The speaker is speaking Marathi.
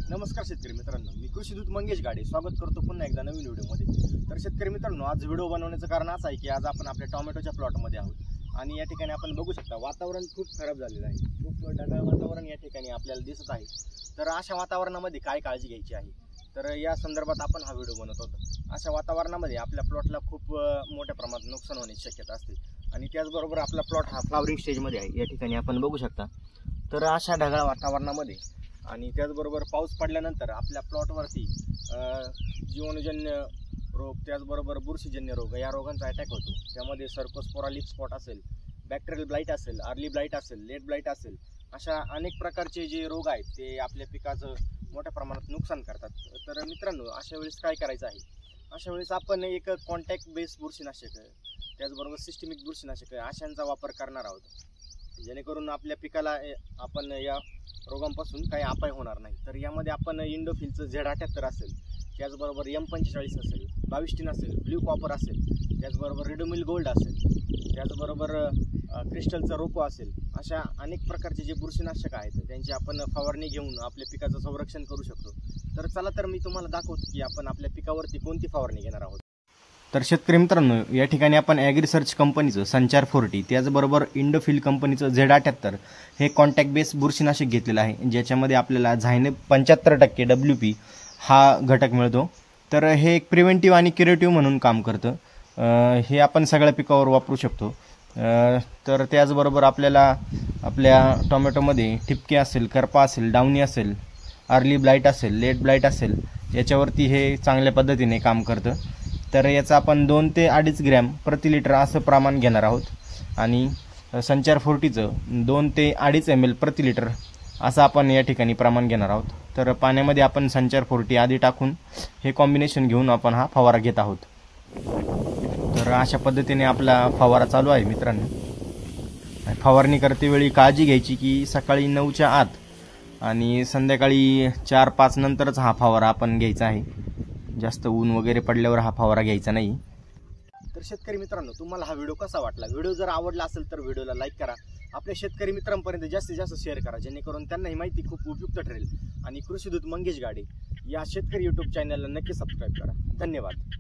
नमस्कार शेतकरी मित्रांनो, मी कृषी दूत मंगेश गाडे स्वागत करतो पुन्हा एकदा नवीन व्हिडिओमध्ये। तर शेतकरी मित्रांनो, आज व्हिडिओ बनवण्याचं कारण असं आहे की आज आपण आपल्या टोमॅटोच्या प्लॉटमध्ये आहोत आणि या ठिकाणी आपण बघू शकता वातावरण खूप खराब झालेलं आहे। खूप ढगाळ वातावरण या ठिकाणी आपल्याला दिसत आहे। तर अशा वातावरणामध्ये काय काळजी घ्यायची आहे, तर या संदर्भात आपण हा व्हिडिओ बनवत आहोत। अशा वातावरणामध्ये आपल्या प्लॉटला खूप मोठ्या प्रमाणात नुकसान होण्याची शक्यता असते आणि त्याचबरोबर आपला प्लॉट हा फ्लावरिंग स्टेजमध्ये आहे, या ठिकाणी आपण बघू शकता। तर अशा ढगाळ वातावरणामध्ये आणि त्याचबरोबर पाऊस पडल्यानंतर आपल्या प्लॉटवरती जीवाणूजन्य रोग, त्याचबरोबर बुरशीजन्य रोग या रोगांचा अटॅक होतो। त्यामध्ये सर्कोस्पोरा लीफ स्पॉट असेल, बॅक्टेरियल ब्लाइट असेल, अर्ली ब्लाइट असेल, लेट ब्लाइट असेल, अशा अनेक प्रकारचे जे रोग आहेत ते आपल्या पिकाचं मोठ्या प्रमाणात नुकसान करतात। तर मित्रांनो, अशा वेळेस काय करायचं आहे, अशा वेळेस आपण एक कॉन्टॅक्ट बेस बुरशीनाशक त्याचबरोबर सिस्टमिक बुरशीनाशक अशांचा वापर करणार आहोत, जेणेकरून आपल्या पिकाला आपण या रोगांपासून काही अपाय होणार नाही। तर यामध्ये आपण इंडोफिलचं Z78 असेल, त्याचबरोबर M45 असेल, 22 असेल, ब्ल्यू कॉपर असेल, त्याचबरोबर रिडोमिल गोल्ड असेल, त्याचबरोबर क्रिस्टलचा रोको असेल, अशा अनेक प्रकारचे जे बुरशीनाशक आहेत त्यांची आपण फवारणी घेऊन आपल्या पिकाचं संरक्षण करू शकतो। तर चला तर मी तुम्हाला दाखवतो की आपण आपल्या पिकावरती कोणती फवारणी घेणार आहोत। तर शेतकरी मित्रांनो, या ठिकाणी आपण ॲग्रिसर्च कंपनीचं संचार 40 त्याचबरोबर इंडोफिल कंपनीचं Z78 हे कॉन्टॅक्ट बेस बुरशीनाशक घेतलेलं आहे, ज्याच्यामध्ये आपल्याला झायनेब 75% WP हा घटक मिळतो। तर हे एक प्रिव्हेंटिव्ह आणि क्युरेटिव्ह म्हणून काम करतं। हे आपण सगळ्या पिकावर वापरू शकतो। तर त्याचबरोबर आपल्याला आपल्या टोमॅटोमध्ये ठिपके असेल, करपा असेल, डाउनी असेल, अर्ली ब्लाइट असेल, लेट ब्लाइट असेल, याच्यावरती हे चांगल्या पद्धतीने काम करतं। तर याचं आपण 2 ते 2.5 ग्रॅम प्रति लिटर असं प्रमाण घेणार आहोत आणि संचार 40चं 2 ते 2.5 ml प्रति लिटर असं आपण या ठिकाणी प्रमाण घेणार आहोत। तर पाण्यामध्ये आपण संचार 40 आधी टाकून हे कॉम्बिनेशन घेऊन आपण हा फवारा घेत आहोत। तर अशा पद्धतीने आपला फवारा चालू आहे मित्रांनो। फवारणी करतेवेळी काळजी घ्यायची की सकाळी 9च्या आत आणि संध्याकाळी 4-5 नंतरच हा फवारा आपण घ्यायचा आहे। जास्त ऊन वगैरे पडल्यावर हा फवारा घ्यायचा नाही। तर शेतकरी मित्रांनो, तुम्हाला हा व्हिडिओ कसा वाटला? व्हिडिओ जर आवडला असेल तर व्हिडिओला लाईक करा, आपल्या शेतकरी मित्रांपर्यंत जास्तीत जास्त शेअर करा, जेणेकरून त्यांना ही माहिती खूप उपयुक्त ठरेल। आणि कृषी दूत मंगेश गाडे या शेतकरी यूट्यूब चॅनलला नक्की सबस्क्राईब करा। धन्यवाद।